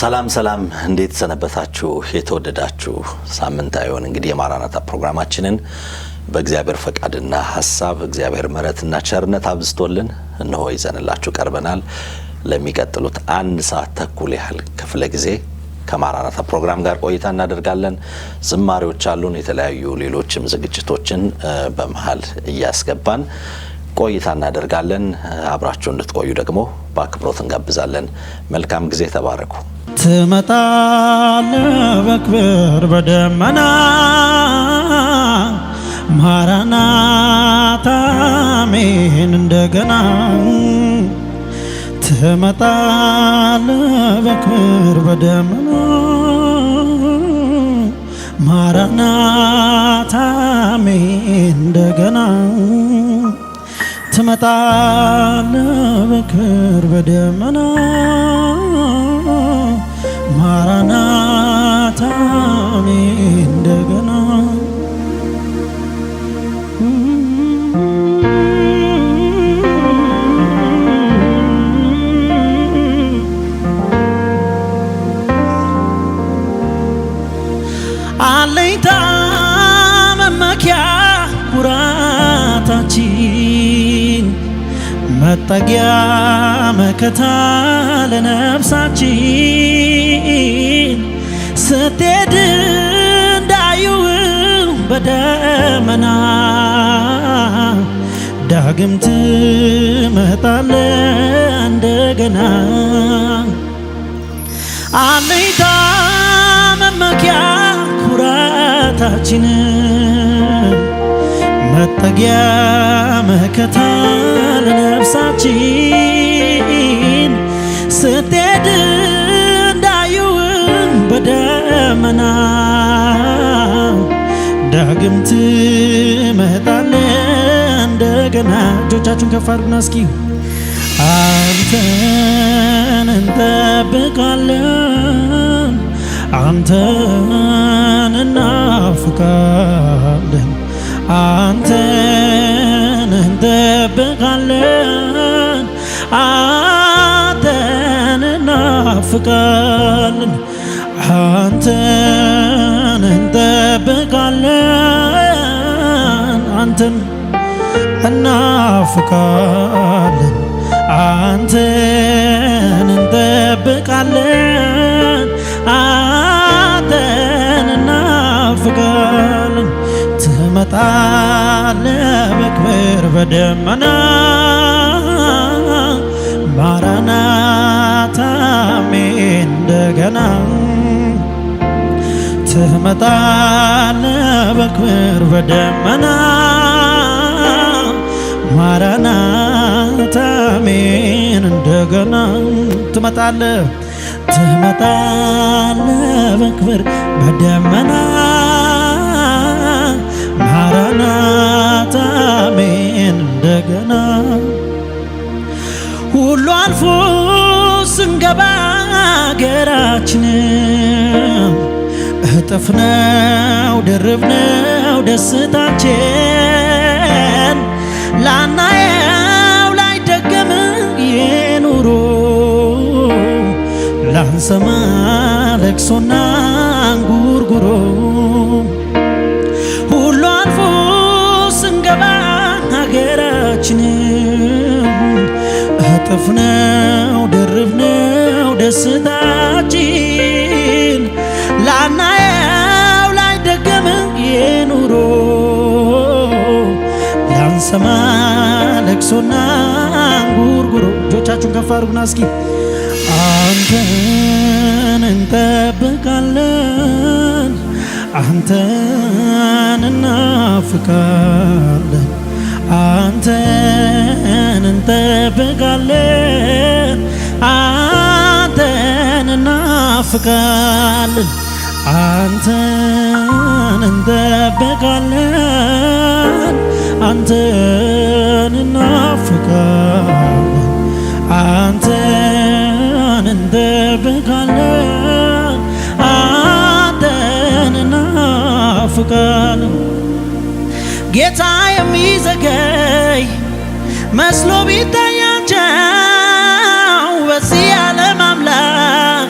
ሰላም እንዴት ሰነበታችሁ የተወደዳችሁ ሳምንታዊውን እንግዲህ የማራናታ ፕሮግራማችንን በእግዚአብሔር ፈቃድና ሐሳብ እግዚአብሔር ምሕረትና ቸርነት አብዝቶልን እነሆ ይዘንላችሁ ቀርበናል። ለሚቀጥሉት 1 ሰዓት ተኩል ያህል ክፍለ ጊዜ ከማራናታ ፕሮግራም ጋር ቆይታ እናደርጋለን። ዝማሬዎች አሉን፣ የተለያዩ ሌሎችም ዝግጅቶችን በመሃል እያስገባን ቆይታ እናደርጋለን። አብራችሁ እንድትቆዩ ደግሞ በአክብሮት እንጋብዛለን። መልካም ጊዜ፣ ተባረኩ። ትመጣለህ በክብር በደመና ማራናታ አሜን እንደገና ትመጣለህ በክብር በደመና ማራናታ አሜን እንደገና ትመጣለህ በክብር በደመና ማራናታ አሜን እንደገና አለኝታ መመኪያ ኩራታችን መጠጊያ መከታ ለነፍሳችን ስትሄድ እንዳዩ በደመና ዳግም ትመጣለህ እንደገና አለኝታ መመኪያ ኩራታችን መጠጊያ መከታ ለነፍሳችን ስትሄድ እንዳዩ በደመና ዳግም ትመጣለህ እንደገና። እጆቻችሁን ከፍ አድርጉና እስኪ አንተን እንጠብቃለን፣ አንተን እናፍቃለን፣ አንተን እንጠብቃለን፣ አንተን እናፍቃለን፣ አንተን እንጠብቃለን፣ አንተን እናፍቃለን፣ አንተን እንጠብቃለን፣ አንተን እናፍቃለን። ትመጣለህ በክብር በደመና ማራናታ አሜን እንደገና ትመጣለህ በክብር በደመና ማራናታ አሜን እንደገና ትመጣለህ በክብር በደመና ማራናታ አሜን እንደገና ሁሉ አልፎ ስንገባ አገራችን እጥፍ ነው ድርብ ነው ደስታችን ላናየው ላይደገም የኑሮ ላንሰማ ለቅሶና እንጉርጉሮ ሁሉ አልፎ ስንገባ ሀገራችን እጥፍ ነው ድርብ ነው ደስታችን ላናየው ላይደገም የኑሮ ላንሰማ ለቅሶና እንጉርጉሮ። እጆቻችሁን ከፍ አድርጉና እስኪ አንተን እንጠብቃለን፣ አንተን እናፍቃለን፣ አንተን እንጠብቃለን፣ አንተን እናፍቃለን፣ አንተን እንጠብቃለን፣ አንተን እናፍቃለን፣ አንተን እንጠብቃለን፣ አንተን እናፍቃለን። ጌታ የሚዘገይ መስሎ ቢታያቸው በዚህ ዓለም አምላክ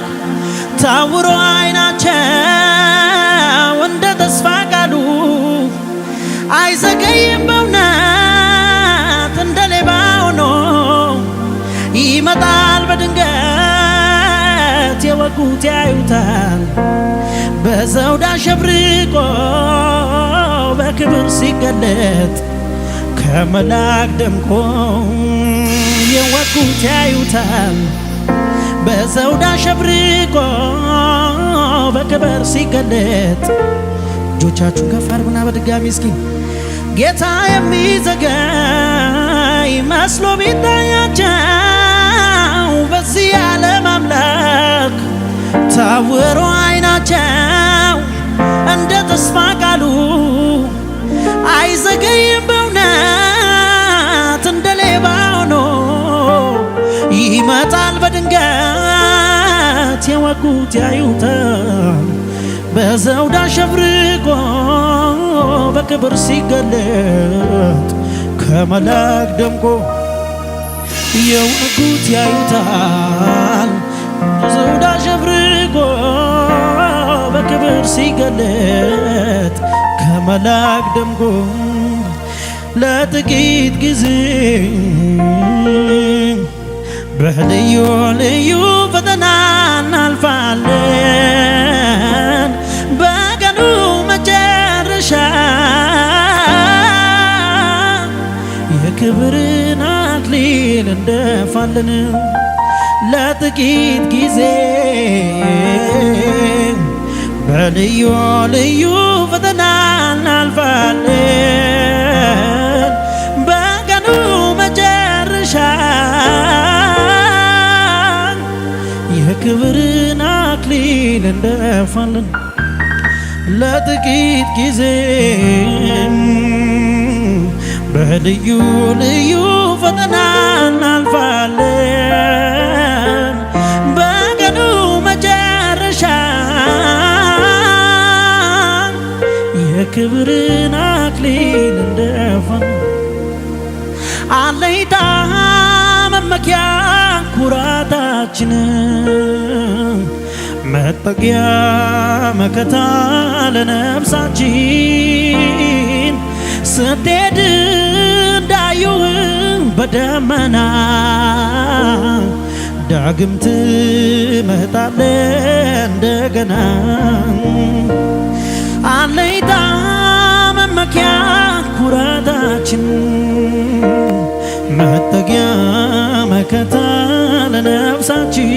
በድንገት የወጉት ያዩታል በዘውድ አሸብርቆ በክብር ሲገለጥ ከመላክ ደምቆ የወጉት ያዩታል በዘውድ አሸብርቆ በክብር ሲገለጥ እጆቻችሁን ከፍ አድርጉና በድጋሚ እስኪ ጌታ የሚዘገይ መስሎ ቢታያቸው በዚህ ዓለም አምላክ ታውሮ አይናቸው እንደ ተስፋ ቃሉ አይዘገይም በእውነት እንደ ሌባ ሆኖ ይመጣል በድንገት የወጉት ያዩታል በዘውድ አሸብርቆ በክብር ሲገለጥ ከመላክ ደምቆ የወጉት ያዩታል በዘውድ አሸብርቆ በክብር ሲገለጥ ከመላክ ደምቆ ለጥቂት ጊዜ በልዩ ልዩ ፈተና እናልፋለን በቀኑ መጨረሻ የክብርን አክሊል እንደፋለን ለጥቂት ጊዜ በልዩ ልዩ ፈተና እናልፋለን በቀኑ መጨረሻ የክብርን አክሊል እንደፋለን ለጥቂት ጊዜ በልዩ ልዩ ፈተና እናልፋለን በቀኑ መጨረሻ የክብርን አክሊል እንደፋለን አለይታ መመኪያ ኩራታችን መጠጊያ መከታ ለነፍሳችን ስትሄድ እንዳዩህ በደመና ዳግም ትመጣለህ እንደገና አለይታ መመኪያ ኩራታችን መጠጊያ መከታ ለነፍሳችን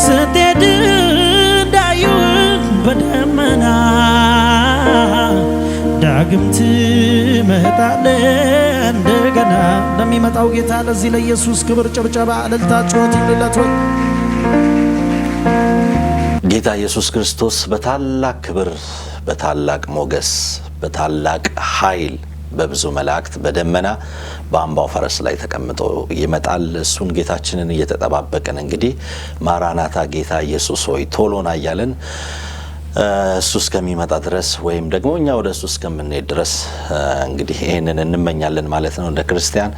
ስትሄድ እንዳዩህ በደመና ዳግም ትመጣለህ እንደገና ለሚመጣው ጌታ ለዚህ ለኢየሱስ ክብር ጭብጨባ እልልታ ጩኸት ይሁንለት። ጌታ ኢየሱስ ክርስቶስ በታላቅ ክብር በታላቅ ሞገስ በታላቅ ኃይል በብዙ መላእክት በደመና በአምባው ፈረስ ላይ ተቀምጦ ይመጣል። እሱን ጌታችንን እየተጠባበቀን እንግዲህ ማራናታ ጌታ ኢየሱስ ሆይ ቶሎና እያለን እሱ እስከሚመጣ ድረስ ወይም ደግሞ እኛ ወደ እሱ እስከምንሄድ ድረስ እንግዲህ ይህንን እንመኛለን ማለት ነው። እንደ ክርስቲያን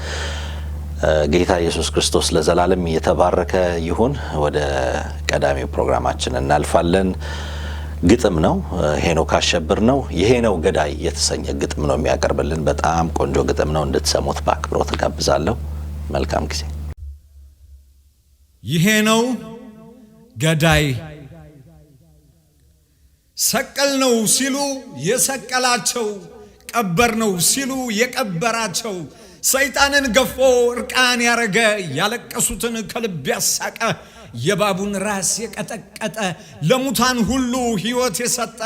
ጌታ ኢየሱስ ክርስቶስ ለዘላለም የተባረከ ይሁን። ወደ ቀዳሚው ፕሮግራማችን እናልፋለን። ግጥም ነው። ሄኖክ አሸብር ነው። ይሄ ነው ገዳይ የተሰኘ ግጥም ነው የሚያቀርብልን። በጣም ቆንጆ ግጥም ነው። እንድትሰሙት በአክብሮት ጋብዛለሁ። መልካም ጊዜ። ይሄ ነው ገዳይ ሰቀል ነው ሲሉ የሰቀላቸው፣ ቀበር ነው ሲሉ የቀበራቸው፣ ሰይጣንን ገፎ እርቃን ያረገ፣ ያለቀሱትን ከልብ ያሳቀ፣ የባቡን ራስ የቀጠቀጠ፣ ለሙታን ሁሉ ሕይወት የሰጠ፣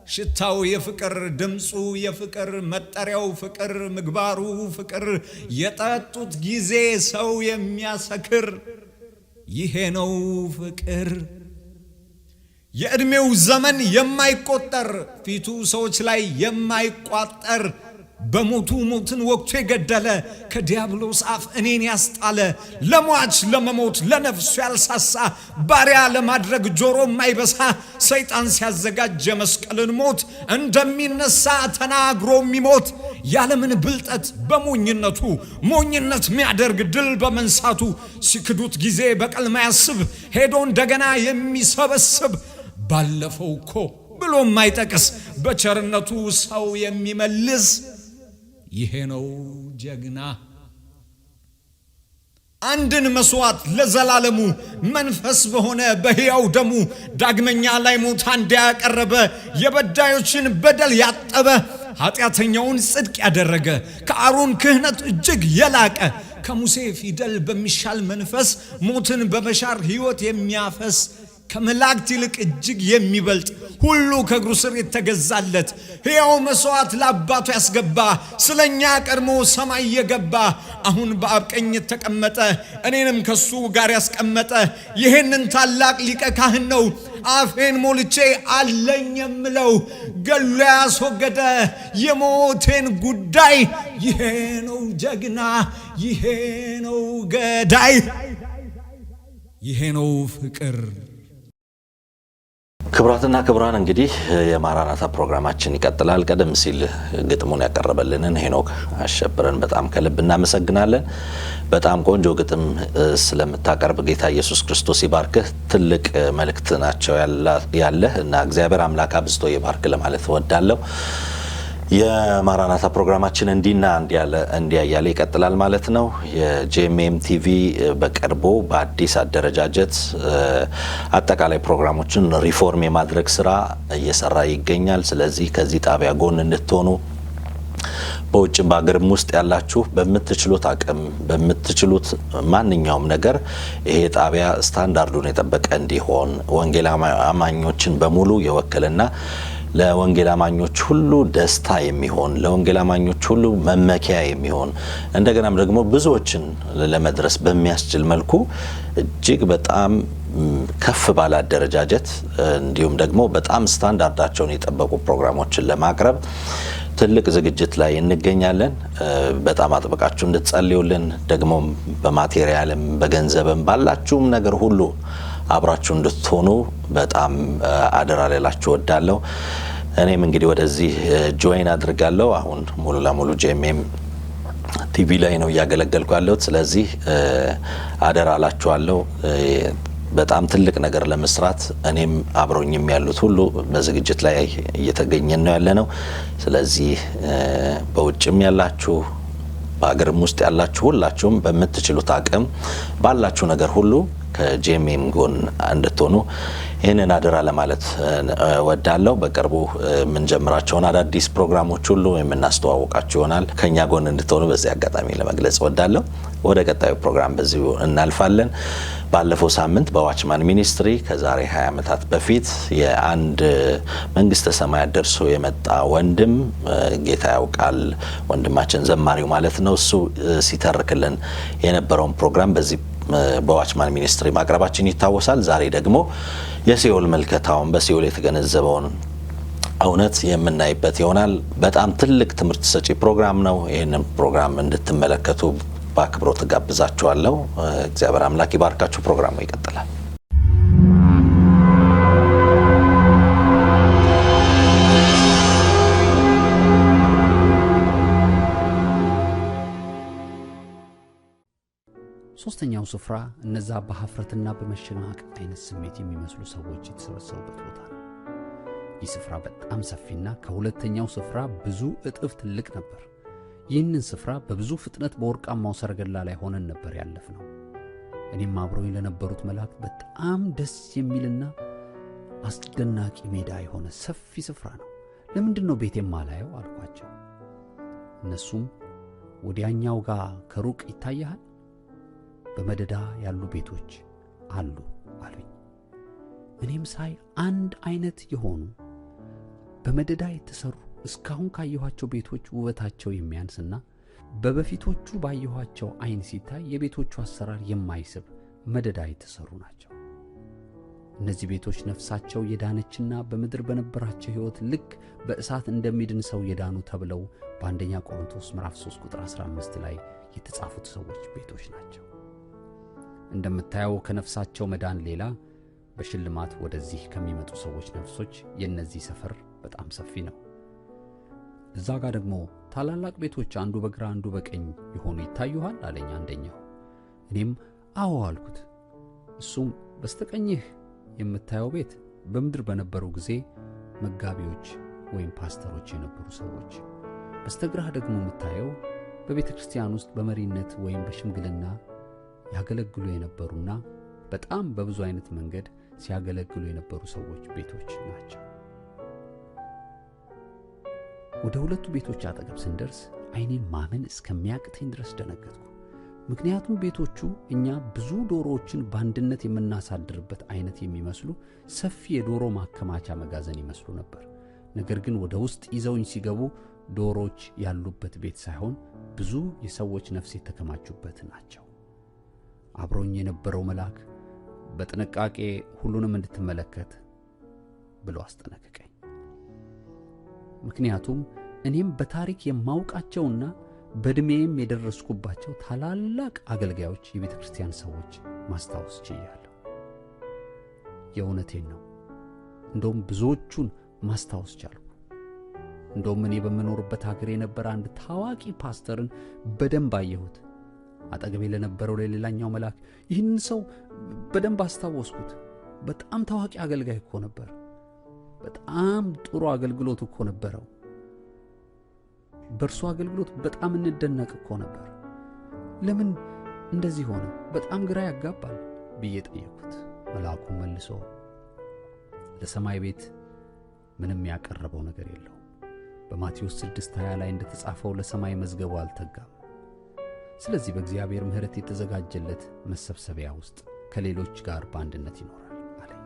ሽታው የፍቅር ድምፁ የፍቅር መጠሪያው ፍቅር ምግባሩ ፍቅር፣ የጠጡት ጊዜ ሰው የሚያሰክር፣ ይሄ ነው ፍቅር። የዕድሜው ዘመን የማይቆጠር ፊቱ ሰዎች ላይ የማይቋጠር፣ በሞቱ ሞትን ወቅቱ የገደለ፣ ከዲያብሎስ አፍ እኔን ያስጣለ፣ ለሟች ለመሞት ለነፍሱ ያልሳሳ፣ ባሪያ ለማድረግ ጆሮ የማይበሳ፣ ሰይጣን ሲያዘጋጅ የመስቀልን ሞት እንደሚነሳ ተናግሮ የሚሞት፣ ያለምን ብልጠት በሞኝነቱ ሞኝነት የሚያደርግ ድል በመንሳቱ፣ ሲክዱት ጊዜ በቀል ማያስብ ሄዶ እንደገና የሚሰበስብ፣ ባለፈው እኮ ብሎ የማይጠቅስ በቸርነቱ ሰው የሚመልስ፣ ይሄ ነው ጀግና። አንድን መስዋዕት ለዘላለሙ መንፈስ በሆነ በሕያው ደሙ ዳግመኛ ላይ ሞት እንዲያቀረበ የበዳዮችን በደል ያጠበ ኃጢአተኛውን ጽድቅ ያደረገ ከአሮን ክህነት እጅግ የላቀ ከሙሴ ፊደል በሚሻል መንፈስ ሞትን በመሻር ሕይወት የሚያፈስ ከመላእክት ይልቅ እጅግ የሚበልጥ ሁሉ ከእግሩ ስር የተገዛለት ሕያው መስዋዕት ለአባቱ ያስገባ ስለኛ ቀድሞ ሰማይ የገባ አሁን በአብ ቀኝ የተቀመጠ እኔንም ከሱ ጋር ያስቀመጠ ይህንን ታላቅ ሊቀ ካህን ነው አፌን ሞልቼ አለኝ የምለው ገሎ ያስወገደ የሞቴን ጉዳይ ይሄ ነው ጀግና ይሄ ነው ገዳይ ይሄ ነው ፍቅር። ክብራትና ክብራን እንግዲህ የማራናታ ፕሮግራማችን ይቀጥላል። ቀደም ሲል ግጥሙን ያቀረበልንን ሄኖክ አሸብረን በጣም ከልብ እናመሰግናለን። በጣም ቆንጆ ግጥም ስለምታቀርብ ጌታ ኢየሱስ ክርስቶስ ይባርክህ። ትልቅ መልእክት ናቸው ያለህ እና እግዚአብሔር አምላክ አብዝቶ ይባርክ ለማለት እወዳለሁ። የማራናታ ፕሮግራማችን እንዲና እንዲያያለ ይቀጥላል ማለት ነው። የጄኤምኤም ቲቪ በቅርቡ በአዲስ አደረጃጀት አጠቃላይ ፕሮግራሞችን ሪፎርም የማድረግ ስራ እየሰራ ይገኛል። ስለዚህ ከዚህ ጣቢያ ጎን እንድትሆኑ በውጭ በአገርም ውስጥ ያላችሁ በምትችሉት አቅም በምትችሉት ማንኛውም ነገር ይሄ ጣቢያ ስታንዳርዱን የጠበቀ እንዲሆን ወንጌል አማኞችን በሙሉ የወከለና ለወንጌል አማኞች ሁሉ ደስታ የሚሆን ለወንጌል አማኞች ሁሉ መመኪያ የሚሆን እንደገናም ደግሞ ብዙዎችን ለመድረስ በሚያስችል መልኩ እጅግ በጣም ከፍ ባለ አደረጃጀት እንዲሁም ደግሞ በጣም ስታንዳርዳቸውን የጠበቁ ፕሮግራሞችን ለማቅረብ ትልቅ ዝግጅት ላይ እንገኛለን። በጣም አጥብቃችሁ እንድትጸልዩልን ደግሞ በማቴሪያልም በገንዘብም ባላችሁም ነገር ሁሉ አብራችሁ እንድትሆኑ በጣም አደራ ልላችሁ እወዳለሁ። እኔም እንግዲህ ወደዚህ ጆይን አድርጋለሁ። አሁን ሙሉ ለሙሉ ጄኤምኤም ቲቪ ላይ ነው እያገለገልኩ ያለሁት። ስለዚህ አደራ እላችኋለሁ በጣም ትልቅ ነገር ለመስራት እኔም አብሮኝም ያሉት ሁሉ በዝግጅት ላይ እየተገኘን ነው ያለነው። ስለዚህ በውጭም ያላችሁ በአገርም ውስጥ ያላችሁ ሁላችሁም በምትችሉት አቅም ባላችሁ ነገር ሁሉ ከጄኤምኤም ጎን እንድትሆኑ ይህንን አደራ ለማለት ወዳለሁ። በቅርቡ የምንጀምራቸውን አዳዲስ ፕሮግራሞች ሁሉ የምናስተዋውቃችሁ ይሆናል። ከኛ ጎን እንድትሆኑ በዚህ አጋጣሚ ለመግለጽ ወዳለሁ። ወደ ቀጣዩ ፕሮግራም በዚሁ እናልፋለን። ባለፈው ሳምንት በዋችማን ሚኒስትሪ ከዛሬ 20 ዓመታት በፊት የአንድ መንግስተ ሰማያት ደርሶ የመጣ ወንድም ጌታ ያውቃል ወንድማችን ዘማሪው ማለት ነው እሱ ሲተርክልን የነበረውን ፕሮግራም በዚህ በዋችማን ሚኒስትሪ ማቅረባችን ይታወሳል። ዛሬ ደግሞ የሲኦል መልከታውን በሲኦል የተገነዘበውን እውነት የምናይበት ይሆናል። በጣም ትልቅ ትምህርት ሰጪ ፕሮግራም ነው። ይህንን ፕሮግራም እንድትመለከቱ በአክብሮት ጋብዛችኋለሁ። እግዚአብሔር አምላክ ይባርካችሁ። ፕሮግራሙ ይቀጥላል። ሶስተኛው ስፍራ እነዛ በሐፍረትና በመሸማቀቅ አይነት ስሜት የሚመስሉ ሰዎች የተሰበሰቡበት ቦታ ነው። ይህ ስፍራ በጣም ሰፊና ከሁለተኛው ስፍራ ብዙ እጥፍ ትልቅ ነበር። ይህንን ስፍራ በብዙ ፍጥነት በወርቃማው ሰረገላ ላይ ሆነን ነበር ያለፍነው። እኔም አብረውኝ ለነበሩት መላእክት በጣም ደስ የሚልና አስደናቂ ሜዳ የሆነ ሰፊ ስፍራ ነው። ለምንድነው ቤቴም ማላየው አልኳቸው። እነሱም ወዲያኛው ጋር ከሩቅ ይታያል በመደዳ ያሉ ቤቶች አሉ አሉኝ። እኔም ሳይ አንድ አይነት የሆኑ በመደዳ የተሰሩ እስካሁን ካየኋቸው ቤቶች ውበታቸው የሚያንስና በበፊቶቹ ባየኋቸው አይን ሲታይ የቤቶቹ አሰራር የማይስብ መደዳ የተሰሩ ናቸው። እነዚህ ቤቶች ነፍሳቸው የዳነችና በምድር በነበራቸው ሕይወት ልክ በእሳት እንደሚድን ሰው የዳኑ ተብለው በአንደኛ ቆሮንቶስ ምዕራፍ 3 ቁጥር 15 ላይ የተጻፉት ሰዎች ቤቶች ናቸው። እንደምታየው ከነፍሳቸው መዳን ሌላ በሽልማት ወደዚህ ከሚመጡ ሰዎች ነፍሶች የነዚህ ሰፈር በጣም ሰፊ ነው። እዛ ጋር ደግሞ ታላላቅ ቤቶች አንዱ በግራ አንዱ በቀኝ የሆኑ ይታዩሃል አለኝ አንደኛው። እኔም አዎ አልኩት። እሱም በስተቀኝህ የምታየው ቤት በምድር በነበሩ ጊዜ መጋቢዎች ወይም ፓስተሮች የነበሩ ሰዎች፣ በስተግራህ ደግሞ የምታየው በቤተ ክርስቲያን ውስጥ በመሪነት ወይም በሽምግልና ያገለግሉ የነበሩና በጣም በብዙ አይነት መንገድ ሲያገለግሉ የነበሩ ሰዎች ቤቶች ናቸው። ወደ ሁለቱ ቤቶች አጠገብ ስንደርስ ዓይኔን ማመን እስከሚያቅተኝ ድረስ ደነገጥኩ። ምክንያቱም ቤቶቹ እኛ ብዙ ዶሮዎችን በአንድነት የምናሳድርበት አይነት የሚመስሉ ሰፊ የዶሮ ማከማቻ መጋዘን ይመስሉ ነበር። ነገር ግን ወደ ውስጥ ይዘውኝ ሲገቡ ዶሮዎች ያሉበት ቤት ሳይሆን ብዙ የሰዎች ነፍስ የተከማቹበት ናቸው። አብሮኝ የነበረው መልአክ በጥንቃቄ ሁሉንም እንድትመለከት ብሎ አስጠነቀቀኝ። ምክንያቱም እኔም በታሪክ የማውቃቸውና በእድሜም የደረስኩባቸው ታላላቅ አገልጋዮች የቤተ ክርስቲያን ሰዎች ማስታወስ ችያለሁ። የእውነቴን ነው። እንደውም ብዙዎቹን ማስታወስ ቻልኩ። እንደውም እኔ በምኖርበት ሀገር የነበረ አንድ ታዋቂ ፓስተርን በደንብ አየሁት። አጠገቤ ለነበረው ለሌላኛው መልአክ ይህንን ሰው በደንብ አስታወስኩት። በጣም ታዋቂ አገልጋይ እኮ ነበር። በጣም ጥሩ አገልግሎት እኮ ነበረው። በእርሱ አገልግሎት በጣም እንደነቅ እኮ ነበር። ለምን እንደዚህ ሆነ? በጣም ግራ ያጋባል ብዬ ጠየቅኩት። መልአኩ መልሶ ለሰማይ ቤት ምንም ያቀረበው ነገር የለውም። በማቴዎስ 6:20 ላይ እንደተጻፈው ለሰማይ መዝገቡ አልተጋም። ስለዚህ በእግዚአብሔር ምሕረት የተዘጋጀለት መሰብሰቢያ ውስጥ ከሌሎች ጋር በአንድነት ይኖራል አለኝ።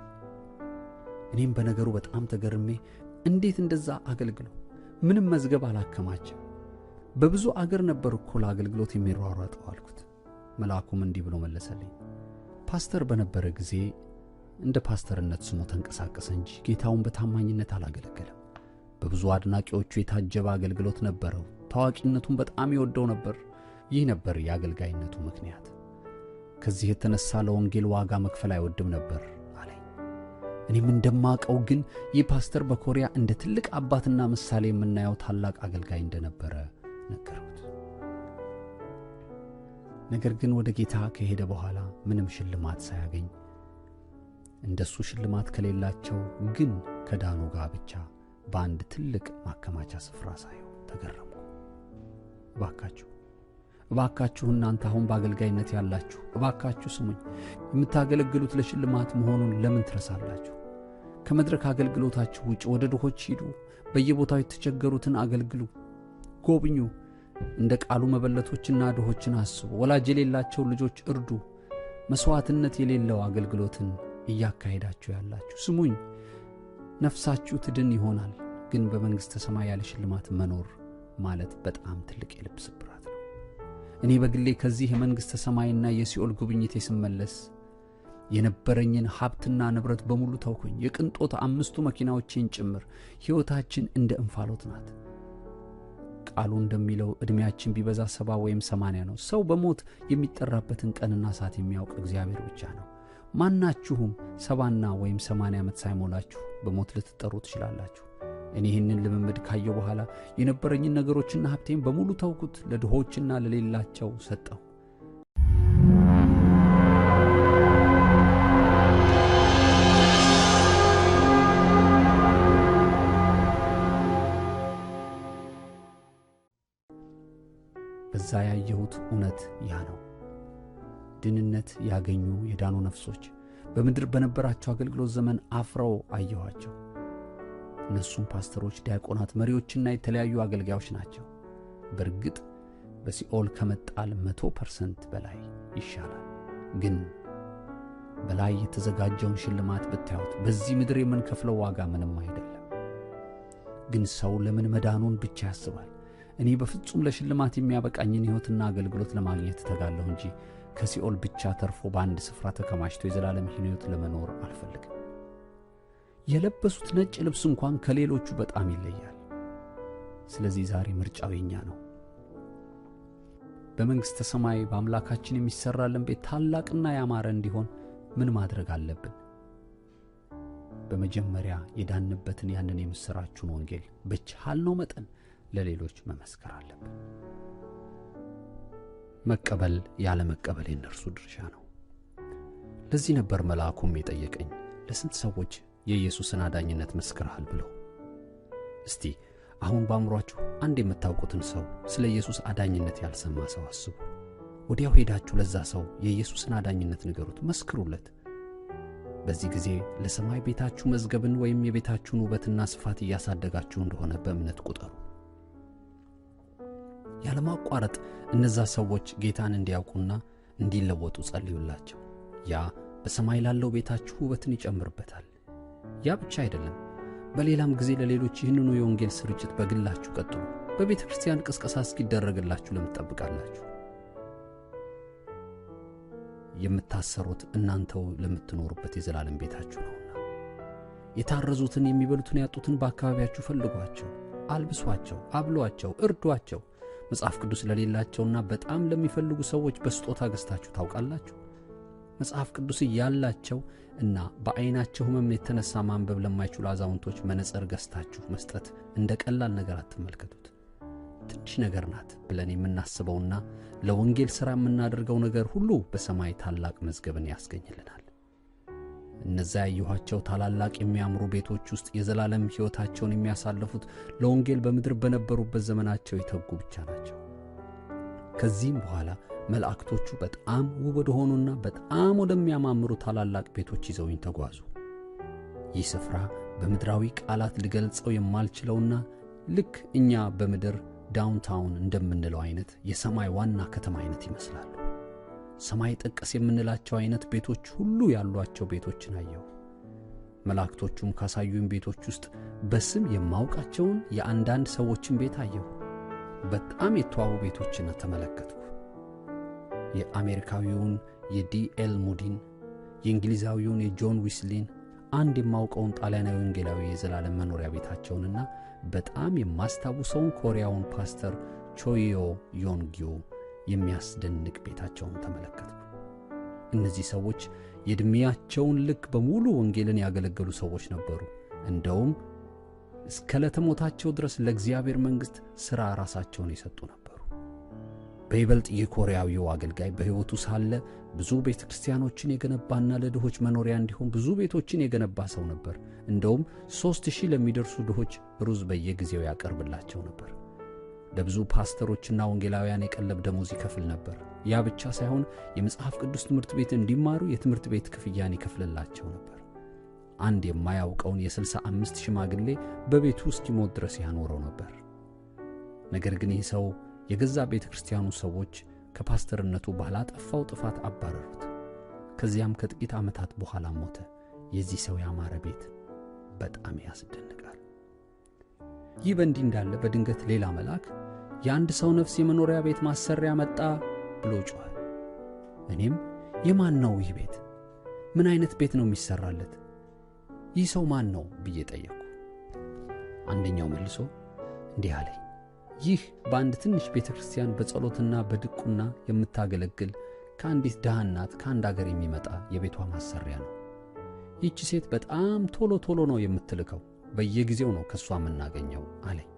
እኔም በነገሩ በጣም ተገርሜ እንዴት እንደዛ አገልግሎ ምንም መዝገብ አላከማችም? በብዙ አገር ነበር እኮ ለአገልግሎት የሚሯሯጠው አልኩት። መልአኩም እንዲህ ብሎ መለሰልኝ። ፓስተር በነበረ ጊዜ እንደ ፓስተርነት ስሙ ተንቀሳቀሰ እንጂ ጌታውን በታማኝነት አላገለገለም። በብዙ አድናቂዎቹ የታጀበ አገልግሎት ነበረው። ታዋቂነቱን በጣም ይወደው ነበር። ይህ ነበር የአገልጋይነቱ ምክንያት። ከዚህ የተነሳ ለወንጌል ዋጋ መክፈል አይወድም ነበር አለኝ። እኔም እንደማቀው ግን ይህ ፓስተር በኮሪያ እንደ ትልቅ አባትና ምሳሌ የምናየው ታላቅ አገልጋይ እንደነበረ ነገርኩት። ነገር ግን ወደ ጌታ ከሄደ በኋላ ምንም ሽልማት ሳያገኝ እንደሱ ሽልማት ከሌላቸው ግን ከዳኑ ጋር ብቻ በአንድ ትልቅ ማከማቻ ስፍራ ሳየው ተገረምኩ። እባካችሁ እናንተ አሁን በአገልጋይነት ያላችሁ እባካችሁ ስሙኝ። የምታገለግሉት ለሽልማት መሆኑን ለምን ትረሳላችሁ? ከመድረክ አገልግሎታችሁ ውጭ ወደ ድሆች ሂዱ። በየቦታው የተቸገሩትን አገልግሉ፣ ጎብኙ። እንደ ቃሉ መበለቶችና ድሆችን አስቡ። ወላጅ የሌላቸው ልጆች እርዱ። መስዋዕትነት የሌለው አገልግሎትን እያካሄዳችሁ ያላችሁ ስሙኝ። ነፍሳችሁ ትድን ይሆናል። ግን በመንግሥተ ሰማይ ያለ ሽልማት መኖር ማለት በጣም ትልቅ የልብ ስብራት ነው። እኔ በግሌ ከዚህ የመንግሥተ ሰማይና የሲኦል ጉብኝት ስመለስ የነበረኝን ሀብትና ንብረት በሙሉ ተውኩኝ። የቅንጦት 5 መኪናዎችን ጭምር። ሕይወታችን እንደ እንፋሎት ናት። ቃሉ እንደሚለው ዕድሜያችን ቢበዛ 70 ወይም 80 ነው። ሰው በሞት የሚጠራበትን ቀንና ሰዓት የሚያውቅ እግዚአብሔር ብቻ ነው። ማናችሁም 70 ወይም 80 ዓመት ሳይሞላችሁ በሞት ልትጠሩ ትችላላችሁ። እኔ ይህንን ልምምድ ካየሁ በኋላ የነበረኝን ነገሮችና ሀብቴን በሙሉ ተውኩት፣ ለድሆችና ለሌላቸው ሰጠሁ። በዛ ያየሁት እውነት ያ ነው። ድህንነት ያገኙ የዳኑ ነፍሶች በምድር በነበራቸው አገልግሎት ዘመን አፍረው አየኋቸው። እነሱም ፓስተሮች፣ ዲያቆናት፣ መሪዎችና የተለያዩ አገልጋዮች ናቸው። በእርግጥ በሲኦል ከመጣል 100% በላይ ይሻላል። ግን በላይ የተዘጋጀውን ሽልማት ብታዩት በዚህ ምድር የምንከፍለው ዋጋ ምንም አይደለም። ግን ሰው ለምን መዳኑን ብቻ ያስባል? እኔ በፍጹም ለሽልማት የሚያበቃኝን ሕይወትና አገልግሎት ለማግኘት ተጋለሁ እንጂ ከሲኦል ብቻ ተርፎ በአንድ ስፍራ ተከማችቶ የዘላለም ሕይወት ለመኖር አልፈልግም። የለበሱት ነጭ ልብስ እንኳን ከሌሎቹ በጣም ይለያል። ስለዚህ ዛሬ ምርጫው የኛ ነው። በመንግሥተ ሰማይ በአምላካችን የሚሰራልን ቤት ታላቅና ያማረ እንዲሆን ምን ማድረግ አለብን? በመጀመሪያ የዳንበትን ያንን የምሥራቹን ወንጌል በቻልነው መጠን ለሌሎች መመስከር አለብን። መቀበል ያለ መቀበል የነርሱ ድርሻ ነው። ለዚህ ነበር መልአኩም የጠየቀኝ ለስንት ሰዎች የኢየሱስን አዳኝነት መስክረሃል ብሎ። እስቲ አሁን ባምሯችሁ አንድ የምታውቁትን ሰው ስለ ኢየሱስ አዳኝነት ያልሰማ ሰው አስቡ። ወዲያው ሄዳችሁ ለዛ ሰው የኢየሱስን አዳኝነት ንገሩት፣ መስክሩለት። በዚህ ጊዜ ለሰማይ ቤታችሁ መዝገብን ወይም የቤታችሁን ውበትና ስፋት እያሳደጋችሁ እንደሆነ በእምነት ቁጠሩ። ያለማቋረጥ እነዛ ሰዎች ጌታን እንዲያውቁና እንዲለወጡ ጸልዩላቸው። ያ በሰማይ ላለው ቤታችሁ ውበትን ይጨምርበታል። ያ ብቻ አይደለም፣ በሌላም ጊዜ ለሌሎች ይህንኑ የወንጌል ስርጭት በግላችሁ ቀጥሉ። በቤተ ክርስቲያን ቅስቀሳ እስኪደረግላችሁ ለምን ትጠብቃላችሁ? የምታሰሩት እናንተው ለምትኖሩበት የዘላለም ቤታችሁ ነውና። የታረዙትን የሚበሉትን ያጡትን በአካባቢያችሁ ፈልጓቸው፣ አልብሷቸው፣ አብሏቸው፣ እርዷቸው። መጽሐፍ ቅዱስ ለሌላቸውና በጣም ለሚፈልጉ ሰዎች በስጦታ ገዝታችሁ ታውቃላችሁ? መጽሐፍ ቅዱስ ያላቸው እና በአይናቸው ሕመም የተነሳ ማንበብ ለማይችሉ አዛውንቶች መነጽር ገዝታችሁ መስጠት እንደ ቀላል ነገር አትመልከቱት። ትንሽ ነገር ናት ብለን የምናስበውና ለወንጌል ሥራ የምናደርገው ነገር ሁሉ በሰማይ ታላቅ መዝገብን ያስገኝልናል። እነዚያ ያየኋቸው ታላላቅ የሚያምሩ ቤቶች ውስጥ የዘላለም ሕይወታቸውን የሚያሳልፉት ለወንጌል በምድር በነበሩበት ዘመናቸው የተጉ ብቻ ናቸው። ከዚህም በኋላ መላእክቶቹ በጣም ውብ ወደሆኑና በጣም ወደሚያማምሩ ታላላቅ ቤቶች ይዘውኝ ተጓዙ። ይህ ስፍራ በምድራዊ ቃላት ልገልጸው የማልችለውና ልክ እኛ በምድር ዳውንታውን እንደምንለው አይነት የሰማይ ዋና ከተማ አይነት ይመስላሉ። ሰማይ ጠቀስ የምንላቸው አይነት ቤቶች ሁሉ ያሏቸው ቤቶችን አየሁ። መላእክቶቹም ካሳዩኝ ቤቶች ውስጥ በስም የማውቃቸውን የአንዳንድ ሰዎችን ቤት አየሁ። በጣም የተዋቡ ቤቶችን ተመለከትኩ። የአሜሪካዊውን የዲኤል ሙዲን፣ የእንግሊዛዊውን የጆን ዊስሊን፣ አንድ የማውቀውን ጣሊያናዊ ወንጌላዊ የዘላለም መኖሪያ ቤታቸውንና በጣም የማስታውሰውን ኮሪያውን ፓስተር ቾዮ ዮንጊዮ የሚያስደንቅ ቤታቸውን ተመለከትኩ። እነዚህ ሰዎች የዕድሜያቸውን ልክ በሙሉ ወንጌልን ያገለገሉ ሰዎች ነበሩ። እንደውም እስከ ለተሞታቸው ድረስ ለእግዚአብሔር መንግሥት ሥራ ራሳቸውን የሰጡ ነበሩ። በይበልጥ የኮሪያዊው አገልጋይ በሕይወቱ ሳለ ብዙ ቤተ ክርስቲያኖችን የገነባና ለድሆች መኖሪያ እንዲሆን ብዙ ቤቶችን የገነባ ሰው ነበር። እንደውም 3000 ለሚደርሱ ድሆች ሩዝ በየጊዜው ያቀርብላቸው ነበር። ለብዙ ፓስተሮችና ወንጌላውያን የቀለብ ደሞዝ ይከፍል ነበር። ያ ብቻ ሳይሆን የመጽሐፍ ቅዱስ ትምህርት ቤት እንዲማሩ የትምህርት ቤት ክፍያን ይከፍልላቸው ነበር። አንድ የማያውቀውን የ65 ሽማግሌ በቤቱ እስኪሞት ድረስ ያኖረው ነበር። ነገር ግን ይህ ሰው የገዛ ቤተ ክርስቲያኑ ሰዎች ከፓስተርነቱ ባላጠፋው ጥፋት አባረሩት። ከዚያም ከጥቂት ዓመታት በኋላ ሞተ። የዚህ ሰው ያማረ ቤት በጣም ያስደንቃል። ይህ በእንዲህ እንዳለ በድንገት ሌላ መልአክ የአንድ ሰው ነፍስ የመኖሪያ ቤት ማሰሪያ መጣ ብሎ ጮኸ። እኔም የማን ነው ይህ ቤት? ምን አይነት ቤት ነው የሚሰራለት? ይህ ሰው ማን ነው ብዬ ጠየቅኩ። አንደኛው መልሶ እንዲህ አለኝ፣ ይህ በአንድ ትንሽ ቤተ ክርስቲያን በጸሎትና በድቁና የምታገለግል ከአንዲት ድሃ እናት ከአንድ አገር የሚመጣ የቤቷ ማሰሪያ ነው። ይህች ሴት በጣም ቶሎ ቶሎ ነው የምትልከው፣ በየጊዜው ነው ከሷ የምናገኘው አለኝ።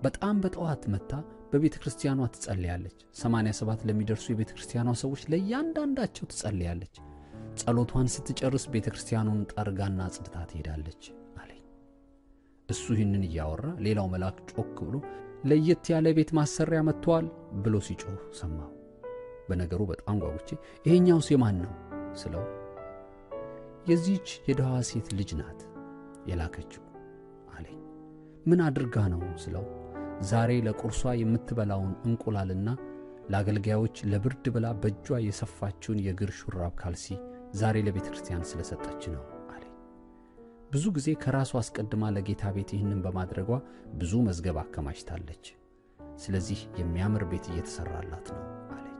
በጣም በጠዋት መታ በቤተ ክርስቲያኗ ትጸልያለች። 87 ለሚደርሱ የቤተ ክርስቲያኗ ሰዎች ለእያንዳንዳቸው ትጸልያለች። ጸሎቷን ስትጨርስ ቤተ ክርስቲያኑን ጠርጋና ጽድታ ትሄዳለች አለኝ። እሱ ይህንን እያወራ ሌላው መልአክ ጮክ ብሎ ለየት ያለ ቤት ማሰሪያ መጥቷል ብሎ ሲጮህ ሰማሁ። በነገሩ በጣም ጓጉቼ ይሄኛውስ የማን ነው ስለው የዚህች የድሃዋ ሴት ልጅ ናት የላከችው አለኝ። ምን አድርጋ ነው ስለው ዛሬ ለቁርሷ የምትበላውን እንቁላልና ለአገልጋዮች ለብርድ ብላ በእጇ የሰፋችውን የእግር ሹራብ ካልሲ ዛሬ ለቤተ ክርስቲያን ስለሰጠች ነው አለኝ። ብዙ ጊዜ ከራሷ አስቀድማ ለጌታ ቤት ይህንን በማድረጓ ብዙ መዝገብ አከማችታለች። ስለዚህ የሚያምር ቤት እየተሰራላት ነው አለኝ።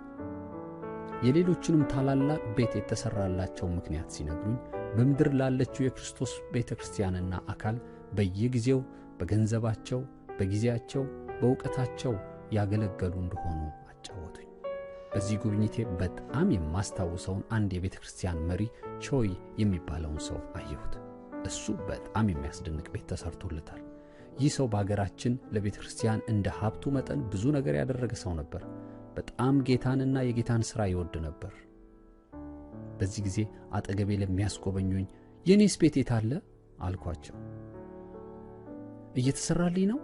የሌሎችንም ታላላቅ ቤት የተሰራላቸው ምክንያት ሲነግሩኝ በምድር ላለችው የክርስቶስ ቤተ ክርስቲያንና አካል በየጊዜው በገንዘባቸው፣ በጊዜያቸው፣ በእውቀታቸው ያገለገሉ እንደሆኑ አጫወቱኝ። በዚህ ጉብኝቴ በጣም የማስታውሰውን አንድ የቤተ ክርስቲያን መሪ ቾይ የሚባለውን ሰው አየሁት። እሱ በጣም የሚያስደንቅ ቤት ተሰርቶለታል። ይህ ሰው በአገራችን ለቤተ ክርስቲያን እንደ ሀብቱ መጠን ብዙ ነገር ያደረገ ሰው ነበር። በጣም ጌታንና የጌታን ሥራ ይወድ ነበር። በዚህ ጊዜ አጠገቤ ለሚያስጎበኙኝ የኔስ ቤት የት አለ አልኳቸው። እየተሰራልኝ ነው?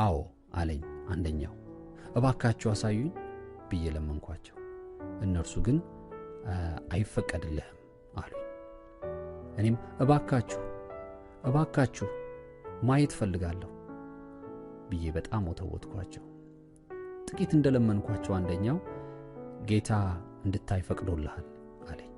አዎ አለኝ አንደኛው። እባካችሁ አሳዩኝ ብዬ ለመንኳቸው። እነርሱ ግን አይፈቀድልህም አሉኝ። እኔም እባካችሁ ማየት ፈልጋለሁ ብዬ በጣም ወተወትኳቸው። ጥቂት እንደለመንኳቸው አንደኛው ጌታ እንድታይ ፈቅዶልሃል አለኝ።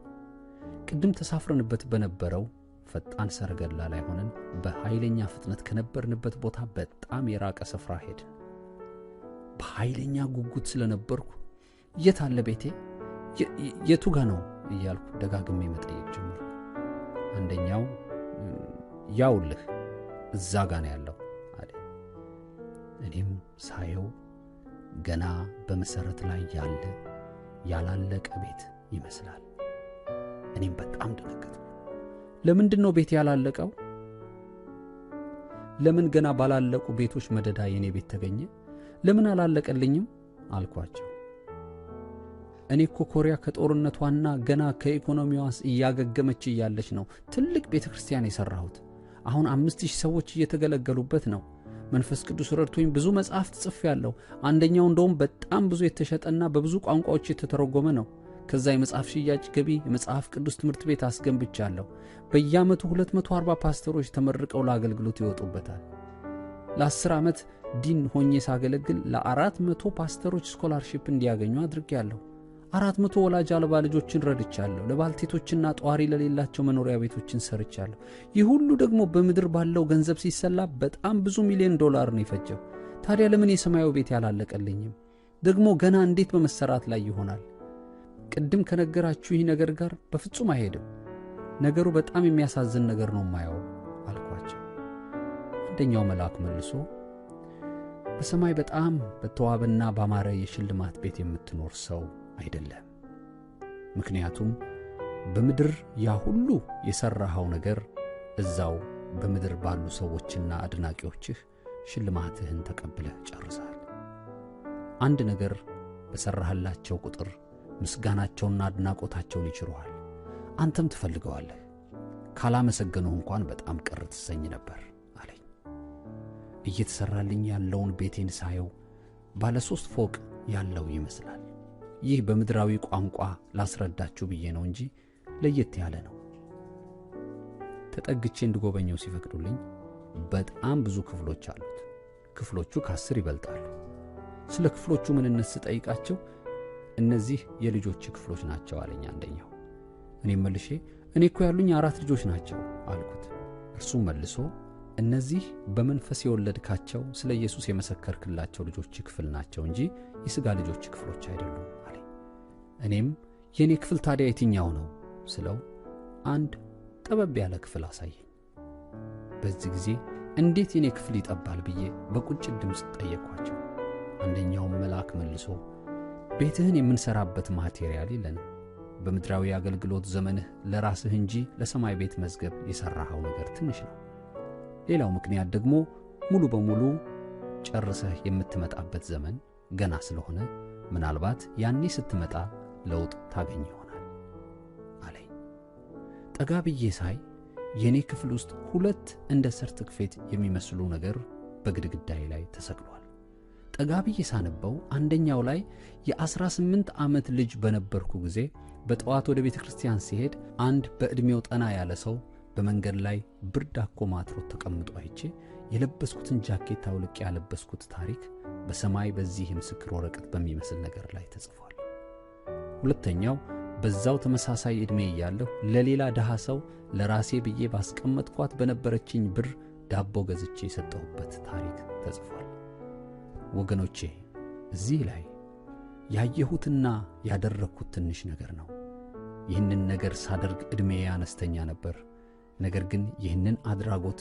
ቅድም ተሳፍረንበት በነበረው ፈጣን ሰረገላ ላይ ሆነን በኃይለኛ ፍጥነት ከነበርንበት ቦታ በጣም የራቀ ስፍራ ሄድን። በኃይለኛ ጉጉት ስለነበርኩ የት አለ ቤቴ? የቱ ጋ ነው እያልኩ ደጋግሜ መጠየቅ ጀመርኩ። አንደኛው ያውልህ እዛ ጋ ነው ያለው አለ። እኔም ሳየው ገና በመሰረት ላይ ያላለቀ ቤት ይመስላል። እኔም በጣም ደነገጥኩ። ለምንድን ነው ቤት ያላለቀው? ለምን ገና ባላለቁ ቤቶች መደዳ የኔ ቤት ተገኘ? ለምን አላለቀልኝም አልኳቸው። እኔ እኮ ኮሪያ ከጦርነቷና ገና ከኢኮኖሚዋስ እያገገመች እያለች ነው ትልቅ ቤተክርስቲያን የሰራሁት። አሁን 5000 ሰዎች እየተገለገሉበት ነው። መንፈስ ቅዱስ ረድቶኝ ብዙ መጽሐፍት ጽፌያለሁ። አንደኛው እንደውም በጣም ብዙ የተሸጠና በብዙ ቋንቋዎች የተተረጎመ ነው። ከዛ የመጽሐፍ ሽያጭ ገቢ የመጽሐፍ ቅዱስ ትምህርት ቤት አስገንብቻለሁ። በየዓመቱ 240 ፓስተሮች ተመርቀው ለአገልግሎት ይወጡበታል። ለ10 ዓመት ዲን ሆኜ ሳገለግል ለ400 ፓስተሮች ስኮላርሺፕ እንዲያገኙ አድርጌያለሁ። 400 ወላጅ አልባ ልጆችን ረድቻለሁ። ለባልቴቶችና ጧሪ ለሌላቸው መኖሪያ ቤቶችን ሰርቻለሁ። ይህ ሁሉ ደግሞ በምድር ባለው ገንዘብ ሲሰላ በጣም ብዙ ሚሊዮን ዶላር ነው የፈጀው። ታዲያ ለምን የሰማዩ ቤት ያላለቀልኝም? ደግሞ ገና እንዴት በመሰራት ላይ ይሆናል? ቅድም ከነገራችሁ ይህ ነገር ጋር በፍጹም አይሄድም። ነገሩ በጣም የሚያሳዝን ነገር ነው ማየው አልኳቸው። አንደኛው መልአክ መልሶ በሰማይ በጣም በተዋበና ባማረ የሽልማት ቤት የምትኖር ሰው አይደለም። ምክንያቱም በምድር ያ ሁሉ የሰራኸው ነገር እዛው በምድር ባሉ ሰዎችና አድናቂዎችህ ሽልማትህን ተቀብለህ ጨርሰሃል። አንድ ነገር በሰራህላቸው ቁጥር ምስጋናቸውና አድናቆታቸውን ይችሩሃል። አንተም ትፈልገዋለህ። ካላመሰገነው እንኳን በጣም ቅር ትሰኝ ነበር አለኝ። እየተሰራልኝ ያለውን ቤቴን ሳየው ባለ 3 ፎቅ ያለው ይመስላል። ይህ በምድራዊ ቋንቋ ላስረዳችሁ ብዬ ነው እንጂ ለየት ያለ ነው። ተጠግቼ እንድጎበኘው ሲፈቅዱልኝ በጣም ብዙ ክፍሎች አሉት። ክፍሎቹ ከ10 ይበልጣሉ። ስለ ክፍሎቹ ምንነት ስጠይቃቸው እነዚህ የልጆች ክፍሎች ናቸው አለኝ አንደኛው። እኔም መልሼ እኔ እኮ ያሉኝ 4 ልጆች ናቸው አልኩት። እርሱም መልሶ እነዚህ በመንፈስ የወለድካቸው ስለ ኢየሱስ የመሰከርክላቸው ልጆች ክፍል ናቸው እንጂ የሥጋ ልጆች ክፍሎች አይደሉም አለኝ። እኔም የኔ ክፍል ታዲያ የትኛው ነው ስለው አንድ ጠበብ ያለ ክፍል አሳየኝ። በዚህ ጊዜ እንዴት የኔ ክፍል ይጠባል ብዬ በቁጭት ድምፅ ጠየቅኳቸው። አንደኛው መልአክ መልሶ ቤትህን የምንሰራበት ማቴሪያል የለንም። በምድራዊ አገልግሎት ዘመንህ ለራስህ እንጂ ለሰማይ ቤት መዝገብ የሰራኸው ነገር ትንሽ ነው። ሌላው ምክንያት ደግሞ ሙሉ በሙሉ ጨርሰህ የምትመጣበት ዘመን ገና ስለሆነ ምናልባት ያኔ ስትመጣ ለውጥ ታገኝ ይሆናል አለኝ። ጠጋ ብዬ ሳይ የኔ ክፍል ውስጥ 2 እንደ ሰርቲፊኬት የሚመስሉ ነገር በግድግዳዬ ላይ ተሰቅሏል። ጠጋ ብዬ ሳነበው አንደኛው ላይ የ18 ዓመት ልጅ በነበርኩ ጊዜ በጠዋት ወደ ቤተ ክርስቲያን ሲሄድ አንድ በዕድሜው ጠና ያለ ሰው በመንገድ ላይ ብርድ አኮማትሮ ተቀምጦ አይቼ የለበስኩትን ጃኬት አውልቄ ያለበስኩት ታሪክ በሰማይ በዚህ ምስክር ወረቀት በሚመስል ነገር ላይ ተጽፏል። ሁለተኛው በዛው ተመሳሳይ ዕድሜ እያለሁ ለሌላ ደሃ ሰው ለራሴ ብዬ ባስቀመጥኳት በነበረችኝ ብር ዳቦ ገዝቼ የሰጠሁበት ታሪክ ተጽፏል። ወገኖቼ እዚህ ላይ ያየሁትና ያደረግኩት ትንሽ ነገር ነው። ይህንን ነገር ሳደርግ ዕድሜዬ አነስተኛ ነበር። ነገር ግን ይህንን አድራጎት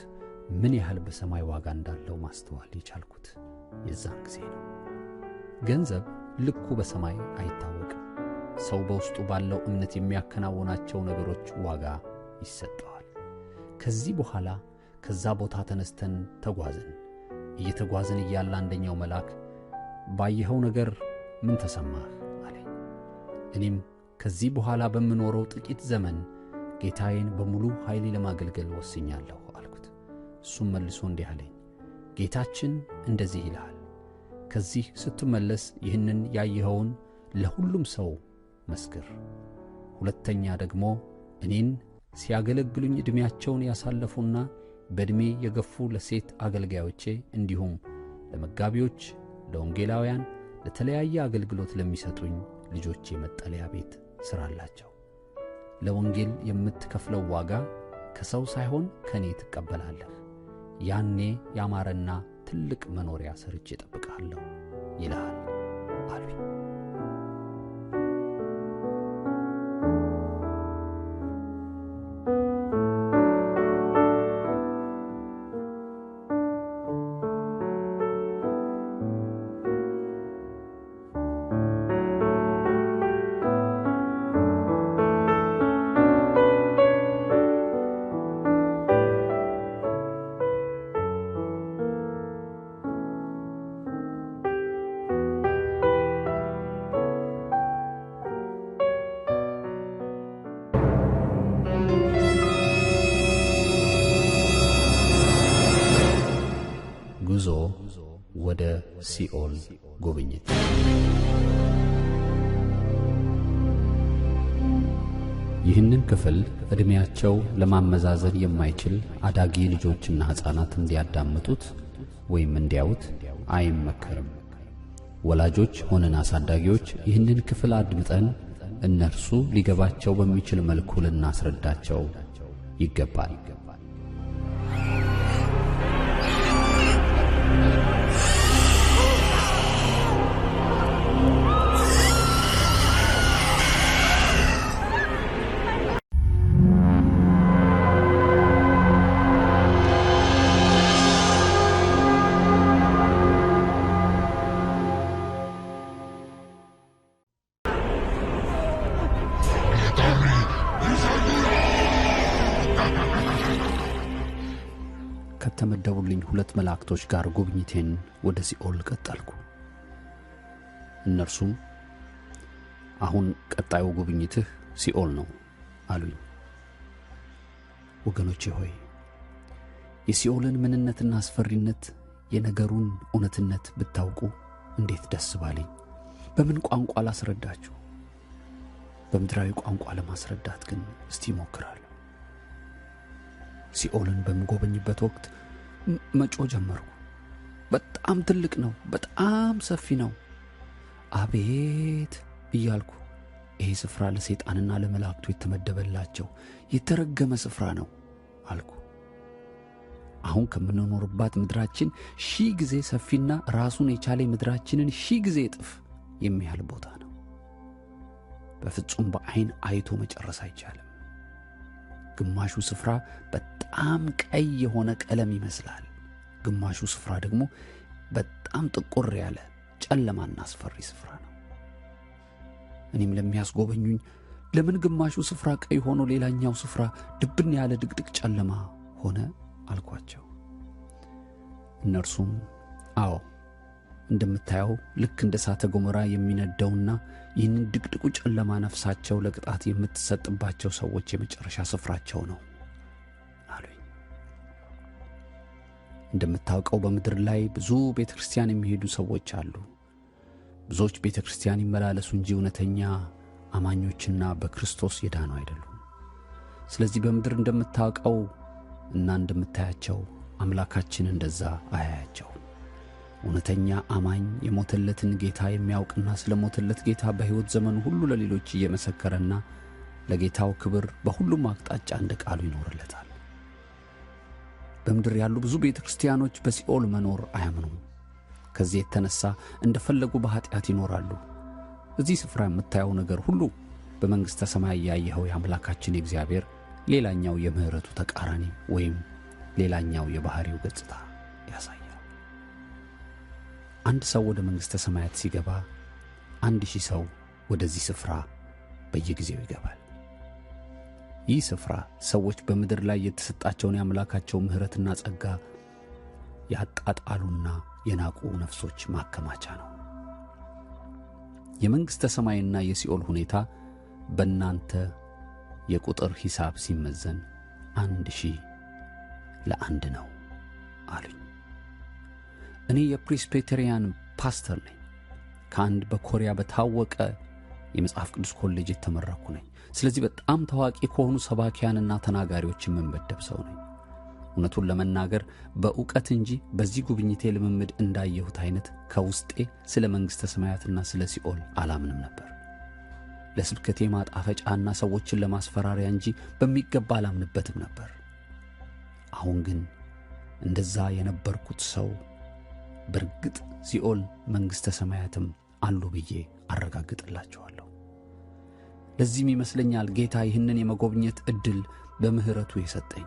ምን ያህል በሰማይ ዋጋ እንዳለው ማስተዋል የቻልኩት የዛን ጊዜ ነው። ገንዘብ ልኩ በሰማይ አይታወቅም። ሰው በውስጡ ባለው እምነት የሚያከናውናቸው ነገሮች ዋጋ ይሰጠዋል። ከዚህ በኋላ ከዛ ቦታ ተነስተን ተጓዝን። እየተጓዝን እያለ አንደኛው መልአክ ባየኸው ነገር ምን ተሰማህ አለኝ። እኔም ከዚህ በኋላ በምኖረው ጥቂት ዘመን ጌታዬን በሙሉ ኃይሌ ለማገልገል ወስኛለሁ አልኩት። እሱም መልሶ እንዲህ አለኝ፣ ጌታችን እንደዚህ ይልሃል፣ ከዚህ ስትመለስ ይህንን ያየኸውን ለሁሉም ሰው መስክር። ሁለተኛ ደግሞ እኔን ሲያገለግሉኝ ዕድሜያቸውን ያሳለፉና በዕድሜ የገፉ ለሴት አገልጋዮቼ እንዲሁም ለመጋቢዎች፣ ለወንጌላውያን፣ ለተለያየ አገልግሎት ለሚሰጡኝ ልጆቼ መጠለያ ቤት ሥራላቸው። ለወንጌል የምትከፍለው ዋጋ ከሰው ሳይሆን ከኔ ትቀበላለህ። ያኔ ያማረና ትልቅ መኖሪያ ሰርቼ እጠብቅሃለሁ ይልሃል አሉኝ። ጉዞ ወደ ሲኦል ጉብኝት። ይህንን ክፍል ዕድሜያቸው ለማመዛዘን የማይችል አዳጊ ልጆችና ሕፃናት እንዲያዳምጡት ወይም እንዲያዩት አይመከርም። ወላጆች ሆነን አሳዳጊዎች ይህንን ክፍል አድምጠን እነርሱ ሊገባቸው በሚችል መልኩ ልናስረዳቸው ይገባል። ከተመደቡልኝ 2 መላእክቶች ጋር ጉብኝቴን ወደ ሲኦል ቀጠልኩ። እነርሱም አሁን ቀጣዩ ጉብኝትህ ሲኦል ነው አሉኝ። ወገኖቼ ሆይ የሲኦልን ምንነትና አስፈሪነት፣ የነገሩን እውነትነት ብታውቁ እንዴት ደስ ባለኝ። በምን ቋንቋ ላስረዳችሁ? በምድራዊ ቋንቋ ለማስረዳት ግን እስቲ ሞክራለሁ። ሲኦልን በምጎበኝበት ወቅት መጮህ ጀመርኩ። በጣም ትልቅ ነው፣ በጣም ሰፊ ነው፣ አቤት እያልኩ ይሄ ስፍራ ለሰይጣንና ለመላእክቱ የተመደበላቸው የተረገመ ስፍራ ነው አልኩ። አሁን ከምንኖርባት ምድራችን 1000 ጊዜ ሰፊና ራሱን የቻለ ምድራችንን 1000 ጊዜ እጥፍ የሚያህል ቦታ ነው። በፍጹም በአይን አይቶ መጨረስ አይቻልም። ግማሹ ስፍራ በጣም ቀይ የሆነ ቀለም ይመስላል። ግማሹ ስፍራ ደግሞ በጣም ጥቁር ያለ ጨለማና አስፈሪ ስፍራ ነው። እኔም ለሚያስጎበኙኝ ለምን ግማሹ ስፍራ ቀይ ሆኖ ሌላኛው ስፍራ ድብን ያለ ድቅድቅ ጨለማ ሆነ አልኳቸው። እነርሱም አዎ እንደምታየው ልክ እንደ እሳተ ገሞራ የሚነደውና ይህንን ድቅድቁ ጨለማ ነፍሳቸው ለቅጣት የምትሰጥባቸው ሰዎች የመጨረሻ ስፍራቸው ነው አሉኝ። እንደምታውቀው በምድር ላይ ብዙ ቤተክርስቲያን የሚሄዱ ሰዎች አሉ። ብዙዎች ቤተክርስቲያን ይመላለሱ እንጂ እውነተኛ አማኞችና በክርስቶስ የዳኑ አይደሉም። ስለዚህ በምድር እንደምታውቀው እና እንደምታያቸው አምላካችን እንደዛ አያያቸው። እውነተኛ አማኝ የሞተለትን ጌታ የሚያውቅና ስለ ሞተለት ጌታ በሕይወት ዘመኑ ሁሉ ለሌሎች እየመሰከረና ለጌታው ክብር በሁሉም አቅጣጫ እንደ ቃሉ ይኖርለታል። በምድር ያሉ ብዙ ቤተክርስቲያኖች በሲኦል መኖር አያምኑም። ከዚህ የተነሳ እንደፈለጉ በኃጢአት ይኖራሉ። እዚህ ስፍራ የምታየው ነገር ሁሉ በመንግሥተ ሰማይ ያየኸው የአምላካችን የእግዚአብሔር ሌላኛው የምህረቱ ተቃራኒ ወይም ሌላኛው የባህሪው ገጽታ ያሳያል። አንድ ሰው ወደ መንግሥተ ሰማያት ሲገባ 1000 ሰው ወደዚህ ስፍራ በየጊዜው ይገባል። ይህ ስፍራ ሰዎች በምድር ላይ የተሰጣቸውን የአምላካቸው ምህረትና ጸጋ ያጣጣሉና የናቁ ነፍሶች ማከማቻ ነው። የመንግሥተ ሰማይና የሲኦል ሁኔታ በእናንተ የቁጥር ሂሳብ ሲመዘን 1000 ለ1 ነው አሉኝ። እኔ የፕሬስቢቴሪያን ፓስተር ነኝ። ከአንድ በኮሪያ በታወቀ የመጽሐፍ ቅዱስ ኮሌጅ የተመረኩ ነኝ። ስለዚህ በጣም ታዋቂ ከሆኑ ሰባኪያንና ተናጋሪዎች የምመደብ ሰው ነኝ። እውነቱን ለመናገር በእውቀት እንጂ በዚህ ጉብኝቴ ልምምድ እንዳየሁት አይነት ከውስጤ ስለ መንግሥተ ሰማያትና ስለ ሲኦል አላምንም ነበር። ለስብከቴ ማጣፈጫና ሰዎችን ለማስፈራሪያ እንጂ በሚገባ አላምንበትም ነበር። አሁን ግን እንደዛ የነበርኩት ሰው በርግጥ ሲኦል መንግሥተ ሰማያትም አሉ ብዬ አረጋግጥላችኋለሁ። ለዚህም ይመስለኛል ጌታ ይህንን የመጎብኘት ዕድል በምህረቱ የሰጠኝ።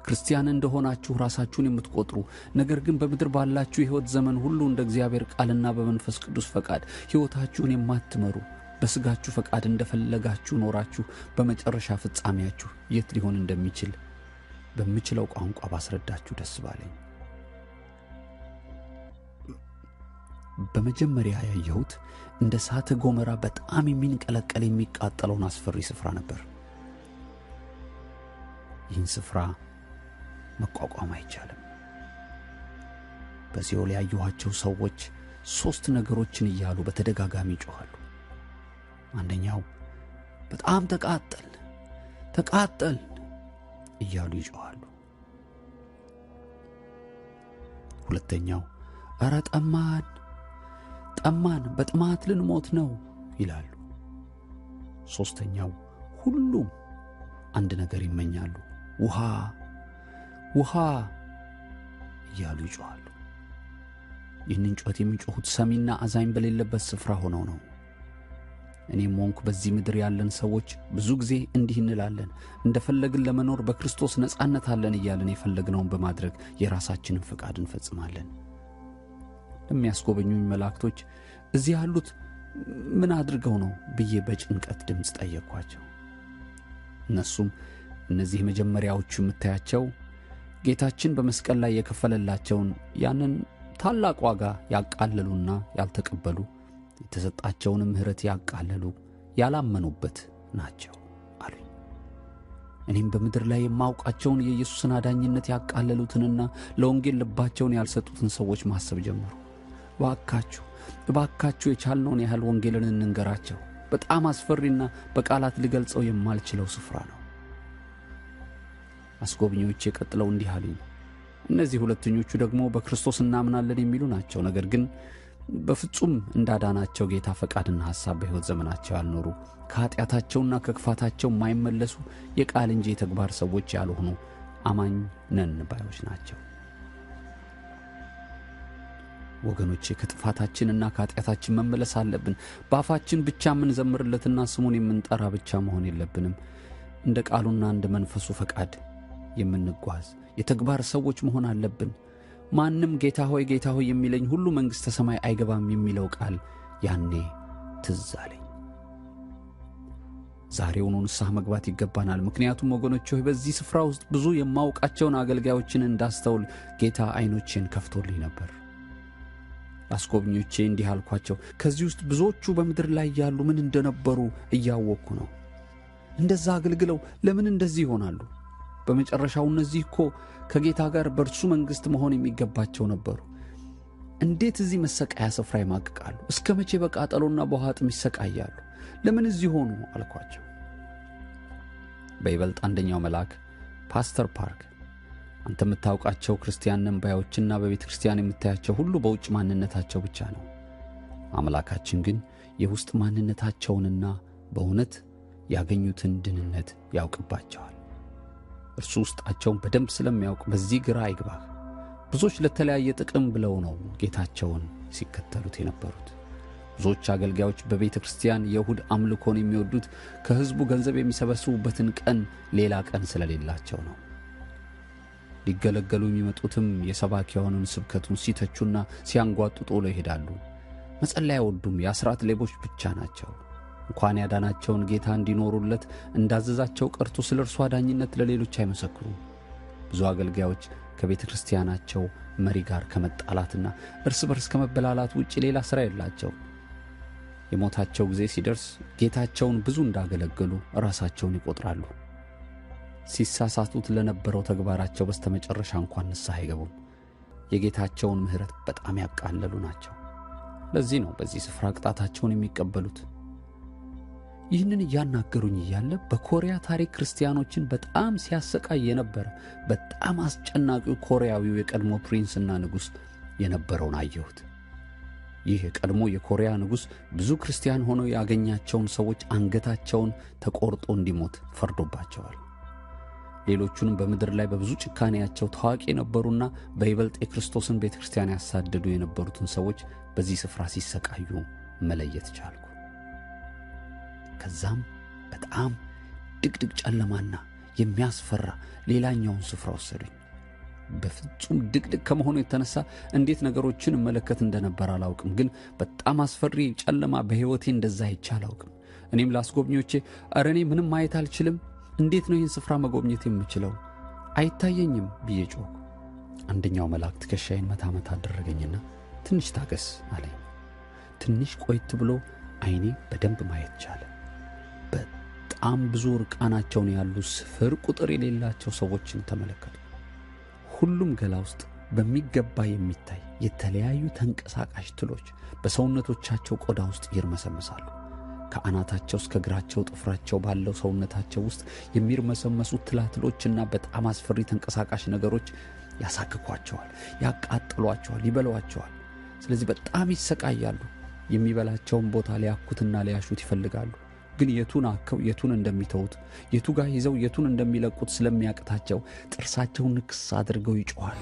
ክርስቲያን እንደሆናችሁ ራሳችሁን የምትቆጥሩ ነገር ግን በምድር ባላችሁ የሕይወት ዘመን ሁሉ እንደ እግዚአብሔር ቃልና በመንፈስ ቅዱስ ፈቃድ ሕይወታችሁን የማትመሩ በሥጋችሁ ፈቃድ እንደፈለጋችሁ ኖራችሁ በመጨረሻ ፍጻሜያችሁ የት ሊሆን እንደሚችል በምችለው ቋንቋ ባስረዳችሁ ደስ ባለኝ። በመጀመሪያ ያየሁት እንደ እሳተ ገሞራ በጣም የሚንቀለቀል የሚቃጠለውን አስፈሪ ስፍራ ነበር። ይህን ስፍራ መቋቋም አይቻልም። በሲኦል ያየኋቸው ሰዎች 3 ነገሮችን እያሉ በተደጋጋሚ ይጮኻሉ። አንደኛው በጣም ተቃጠል እያሉ ይጮኻሉ። ሁለተኛው ኧረ ጠማን በጥማት ልንሞት ነው ይላሉ። ሶስተኛው ሁሉም አንድ ነገር ይመኛሉ፣ ውሃ እያሉ ይጮኻሉ። ይህንን ጩኸት የሚጮኹት ሰሚና አዛኝ በሌለበት ስፍራ ሆነው ነው። እኔም ሆንኩ በዚህ ምድር ያለን ሰዎች ብዙ ጊዜ እንዲህ እንላለን፣ እንደፈለግን ለመኖር በክርስቶስ ነጻነት አለን እያለን የፈለግነውን በማድረግ የራሳችንን ፈቃድ እንፈጽማለን። ለሚያስጎበኙኝ መላእክቶች እዚህ ያሉት ምን አድርገው ነው ብዬ በጭንቀት ድምፅ ጠየቅኳቸው። እነሱም እነዚህ መጀመሪያዎቹ የምታያቸው ጌታችን በመስቀል ላይ የከፈለላቸውን ያንን ታላቅ ዋጋ ያቃለሉና ያልተቀበሉ የተሰጣቸውን ምህረት ያቃለሉ ያላመኑበት ናቸው አሉኝ። እኔም በምድር ላይ የማውቃቸውን የኢየሱስን አዳኝነት ያቃለሉትንና ለወንጌል ልባቸውን ያልሰጡትን ሰዎች ማሰብ ጀመሩ። እባካችሁ የቻልነውን ያህል ወንጌልን እንንገራቸው። በጣም አስፈሪና በቃላት ልገልጸው የማልችለው ስፍራ ነው። አስጎብኚዎቼ ቀጥለው እንዲህ አሉኝ። እነዚህ ሁለተኞቹ ደግሞ በክርስቶስ እናምናለን የሚሉ ናቸው፣ ነገር ግን በፍጹም እንዳዳናቸው ጌታ ፈቃድና ሐሳብ በሕይወት ዘመናቸው ያልኖሩ ከኃጢአታቸውና ከክፋታቸው የማይመለሱ የቃል እንጂ የተግባር ሰዎች ያልሆኑ አማኝ ነን ባዮች ናቸው። ወገኖቼ ከጥፋታችንና ከኃጢአታችን መመለስ አለብን። በአፋችን ብቻ የምንዘምርለትና ስሙን የምንጠራ ብቻ መሆን የለብንም። እንደ ቃሉና እንደ መንፈሱ ፈቃድ የምንጓዝ የተግባር ሰዎች መሆን አለብን። ማንም ጌታ ሆይ የሚለኝ ሁሉ መንግሥተ ሰማይ አይገባም የሚለው ቃል ያኔ ትዝ አለኝ። ዛሬውኑ ንስሐ መግባት ይገባናል። ምክንያቱም ወገኖቼ ሆይ በዚህ ስፍራ ውስጥ ብዙ የማውቃቸውን አገልጋዮችን እንዳስተውል ጌታ ዓይኖቼን ከፍቶልኝ ነበር። አስጎብኚዎቼ እንዲህ አልኳቸው፣ ከዚህ ውስጥ ብዙዎቹ በምድር ላይ ያሉ ምን እንደነበሩ እያወቅኩ ነው። እንደዛ አገልግለው ለምን እንደዚህ ይሆናሉ? በመጨረሻው እነዚህ እኮ ከጌታ ጋር በእርሱ መንግሥት መሆን የሚገባቸው ነበሩ። እንዴት እዚህ መሰቃያ ስፍራ ይማቅቃሉ? እስከ መቼ በቃጠሎና በውሃ ጥም ይሰቃያሉ? ለምን እዚህ ሆኑ አልኳቸው። በይበልጥ አንደኛው መልአክ ፓስተር ፓርክ፣ አንተ የምታውቃቸው ክርስቲያን ነንባዮችና በቤተ ክርስቲያን የምታያቸው ሁሉ በውጭ ማንነታቸው ብቻ ነው። አምላካችን ግን የውስጥ ማንነታቸውንና በእውነት ያገኙትን ድህንነት ያውቅባቸዋል። እርሱ ውስጣቸውን በደንብ ስለሚያውቅ በዚህ ግራ አይግባህ። ብዙዎች ለተለያየ ጥቅም ብለው ነው ጌታቸውን ሲከተሉት የነበሩት። ብዙዎች አገልጋዮች በቤተ ክርስቲያን የእሁድ አምልኮን የሚወዱት ከሕዝቡ ገንዘብ የሚሰበስቡበትን ቀን ሌላ ቀን ስለሌላቸው ነው። ሊገለገሉ የሚመጡትም የሰባኪያኑን ስብከቱን ሲተቹና ሲያንጓጥጡ ውለው ይሄዳሉ። መጸለይ አይወዱም። የአስራት ሌቦች ብቻ ናቸው። እንኳን ያዳናቸውን ጌታ እንዲኖሩለት እንዳዘዛቸው ቀርቶ ስለ እርሱ አዳኝነት ለሌሎች አይመሰክሩም። ብዙ አገልጋዮች ከቤተ ክርስቲያናቸው መሪ ጋር ከመጣላትና እርስ በርስ ከመበላላት ውጭ ሌላ ሥራ የላቸው። የሞታቸው ጊዜ ሲደርስ ጌታቸውን ብዙ እንዳገለገሉ ራሳቸውን ይቆጥራሉ። ሲሳሳቱት ለነበረው ተግባራቸው በስተመጨረሻ እንኳን ንስሐ አይገቡም። የጌታቸውን ምህረት በጣም ያቃለሉ ናቸው። ለዚህ ነው በዚህ ስፍራ ቅጣታቸውን የሚቀበሉት። ይህንን ያናገሩኝ እያለ በኮሪያ ታሪክ ክርስቲያኖችን በጣም ሲያሰቃይ የነበረ በጣም አስጨናቂው ኮሪያዊው የቀድሞ ፕሪንስና ንጉስ የነበረውን አየሁት። ይህ የቀድሞ የኮሪያ ንጉስ ብዙ ክርስቲያን ሆነው ያገኛቸውን ሰዎች አንገታቸውን ተቆርጦ እንዲሞት ፈርዶባቸዋል። ሌሎቹንም በመድር ላይ በብዙ ጭካኔያቸው ታዋቂ የነበሩና በይበልጥ የክርስቶስን ቤተክርስቲያን ያሳደዱ የነበሩትን ሰዎች በዚህ ስፍራ ሲሰቃዩ መለየት ቻልኩ። ከዛም በጣም ድቅድቅ ጨለማና የሚያስፈራ ሌላኛውን ስፍራ ወሰዱኝ። በፍጹም ድቅድቅ ከመሆኑ የተነሳ እንዴት ነገሮችን መለከት እንደነበር አላውቅም፣ ግን በጣም አስፈሪ ጨለማ በህይወቴ እንደዛ አይቻል አላውቅም። እኔም ላስጎብኚዎቼ አረኔ ምንም ማየት አልችልም፣ እንዴት ነው ይህን ስፍራ መጎብኘት የምችለው? አይታየኝም ብዬ ጮኩ። አንደኛው መልአክ ትከሻዬን መታ አደረገኝና ትንሽ ታገስ አለኝ። ትንሽ ቆይት ብሎ አይኔ በደንብ ማየት ቻለ። በጣም ብዙ ርቃናቸውን ያሉ ስፍር ቁጥር የሌላቸው ሰዎችን ተመለከቱ። ሁሉም ገላ ውስጥ በሚገባ የሚታይ የተለያዩ ተንቀሳቃሽ ትሎች በሰውነቶቻቸው ቆዳ ውስጥ ይርመሰመሳሉ። ከአናታቸው እስከ እግራቸው ጥፍራቸው ባለው ሰውነታቸው ውስጥ የሚርመሰመሱ ትላትሎችና በጣም አስፈሪ ተንቀሳቃሽ ነገሮች ያሳክኳቸዋል፣ ያቃጥሏቸዋል፣ ይበሏቸዋል። ስለዚህ በጣም ይሰቃያሉ። የሚበላቸውን ቦታ ሊያኩትና ሊያሹት ይፈልጋሉ። ግን የቱን አከው የቱን እንደሚተውት የቱ ጋር ይዘው የቱን እንደሚለቁት ስለሚያቅታቸው ጥርሳቸውን ንክስ አድርገው ይጮሃሉ።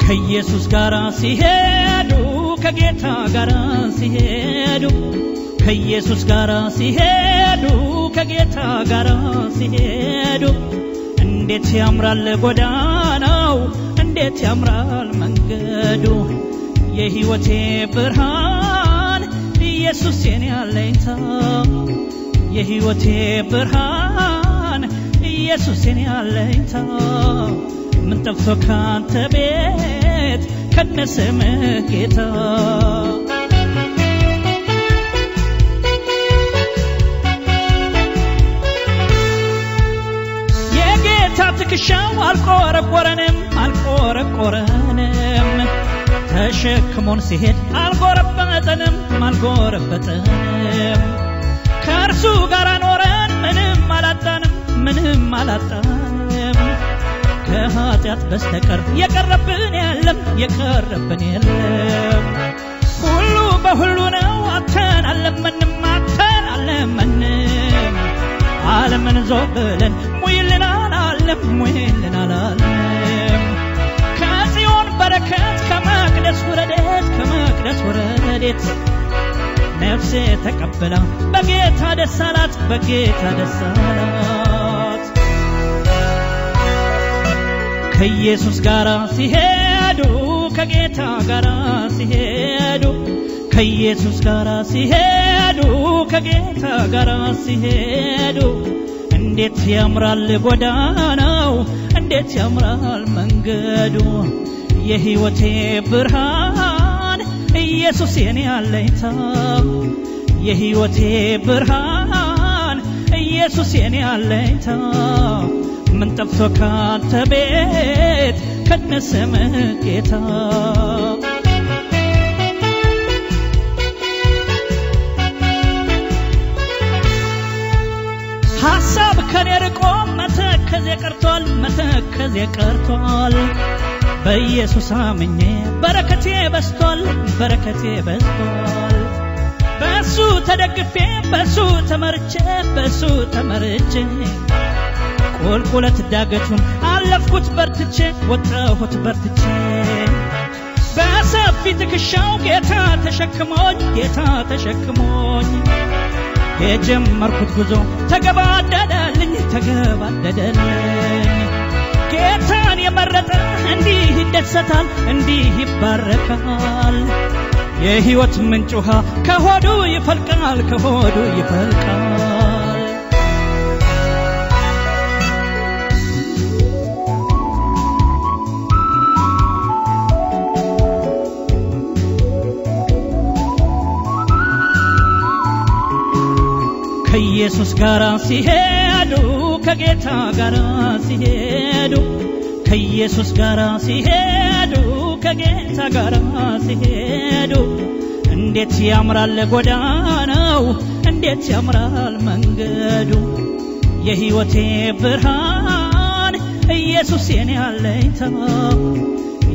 ከኢየሱስ ጋር ሲሄዱ ከጌታ ጋር ሲሄዱ ከኢየሱስ ጋር ሲሄዱ ከጌታ ጋር ሲሄዱ እንዴት ያምራል ጎዳናው እንዴት ያምራል መንገዱ የሕይወቴ ብርሃን ኢየሱስ የኔ አለኝታ የሕይወቴ ብርሃን ኢየሱስ የኔ አለኝታ ምን ጠፍቶ ካንተ ቤት ከነስምህ ጌታ የጌታ ትከሻው አልቆረቆረንም ተሸክሞን ሲሄድ አልጎረበጠንም ከእርሱ ጋር ኖረን ምንም አላጣንም ከኃጢአት በስተቀር የቀረብን የለም ሁሉ በሁሉ ነው አተን አለመንም ዓለምን ዞብለን ሙይልናል ከጽዮን በረከት ከመቅደስ ወረደት ነፍሴ ተቀበላ በጌታ ደስ አላት ከኢየሱስ ጋር ሲሄዱ ከጌታ ጋር ሲሄዱ ከኢየሱስ ጋር ሲሄዱ ከጌታ ጋር ሲሄዱ እንዴት ያምራል ጎዳናው እንዴት ያምራል መንገዱ የሕይወቴ ብርሃን ኢየሱስ የኔ አለኝታ የሕይወቴ ብርሃን ኢየሱስ የኔ አለኝታ ምን ጠፍቶ ካንተ ቤት ከነስምህ ጌታ ሐሳብ ከኔ ርቆ መተከዜ ቀርቷል በኢየሱስ አምኜ በረከቴ በስቷል በሱ ተደግፌ በሱ ተመርቼ ቁልቁለት ዳገቱን አለፍኩት በርትቼ ወጣሁት በርትቼ በሰፊ ትከሻው ጌታ ተሸክሞኝ የጀመርኩት ጉዞ ተገባደደልኝ ጌታን የመረጠ እንዲህ ይደሰታል እንዲህ ይባረካል የሕይወት ምንጭ ውሃ ከሆዱ ይፈልቃል ከሆዱ ይፈልቃል ከኢየሱስ ጋር ሲሄዱ ከጌታ ጋር ሲሄዱ ከኢየሱስ ጋር ሲሄዱ ከጌታ ጋር ሲሄዱ እንዴት ያምራል ጎዳናው እንዴት ያምራል መንገዱ የሕይወቴ ብርሃን ኢየሱስ የኔ አለኝታ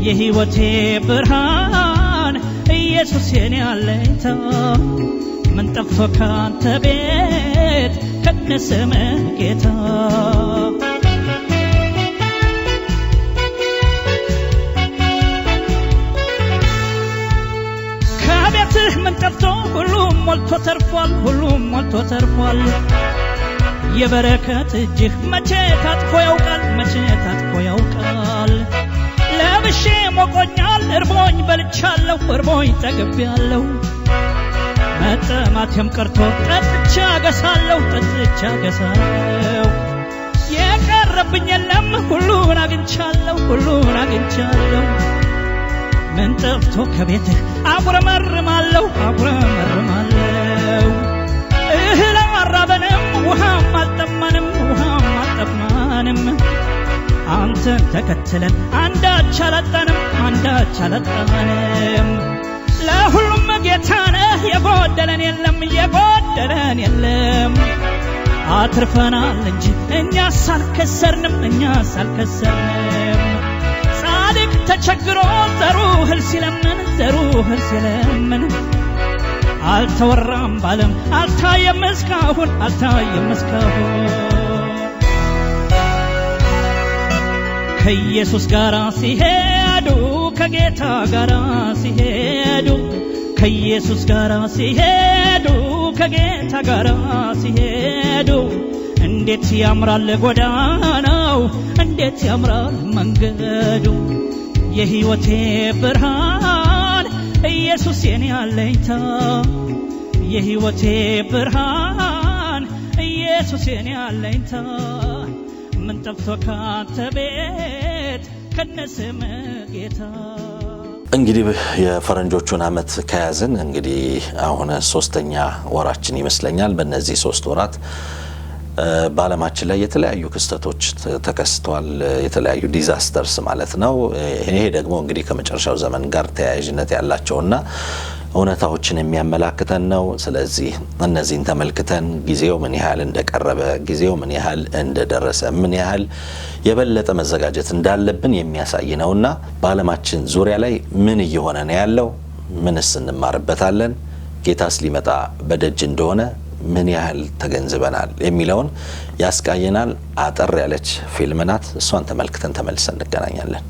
የሕይወቴ ብርሃን ኢየሱስ የኔ አለኝታ ምን ጠፍቶ ካንተ ቤት ከነስምህ ጌታ ከቤትህ ምን ጠፍቶ ሁሉም ሞልቶ ተርፏል ሁሉም ሞልቶ ተርፏል የበረከት እጅህ መቼ ታጥፎ ያውቃል መቼ ታጥፎ ያውቃል ለብሼ ሞቆኛል እርቦኝ በልቻለሁ እርቦኝ ጠግቤያለሁ መጠማቴም ቀርቶ ጠጥቻ ገሳለሁ የቀረብኝ የለም ሁሉን አግኝቻለሁ ምን ጠፍቶ ከቤትህ አጉረመርማለሁ እህል አራበንም ውሃም አልጠማንም አንተን ተከትለን አንዳች አላጣንም ለሁሉም ጌታ ነህ የጎደለን የለም አትርፈናል እንጂ እኛስ አልከሰርንም ጻድቅ ተቸግሮ ዘሩ እህል ሲለምን አልተወራም ባለም አልታየም እስካሁን ከኢየሱስ ጋር ሲሄዱ ከጌታ ጋር ሲሄዱ ከኢየሱስ ጋር ሲሄዱ ከጌታ ጋር ሲሄዱ እንዴት ያምራል ጎዳናው እንዴት ያምራል መንገዱ የሕይወቴ ብርሃን ኢየሱስ የኔ አለኝታ የሕይወቴ ብርሃን ኢየሱስ የኔ አለኝታ ምን ጠፍቶ ካንተ ቤት ከነስምህ ጌታ እንግዲህ የፈረንጆቹን አመት ከያዝን እንግዲህ አሁን 3ኛ ወራችን ይመስለኛል በእነዚህ 3 ወራት በዓለማችን ላይ የተለያዩ ክስተቶች ተከስተዋል የተለያዩ ዲዛስተርስ ማለት ነው ይሄ ደግሞ እንግዲህ ከመጨረሻው ዘመን ጋር ተያያዥነት ያላቸውና እውነታዎችን የሚያመላክተን ነው ስለዚህ እነዚህን ተመልክተን ጊዜው ምን ያህል እንደቀረበ ጊዜው ምን ያህል እንደደረሰ ምን ያህል የበለጠ መዘጋጀት እንዳለብን የሚያሳይ ነውና በዓለማችን ዙሪያ ላይ ምን እየሆነ ነው ያለው ምንስ እንማርበታለን ጌታስ ሊመጣ በደጅ እንደሆነ ምን ያህል ተገንዝበናል የሚለውን ያስቃየናል አጠር ያለች ፊልም ናት እሷን ተመልክተን ተመልሰን እንገናኛለን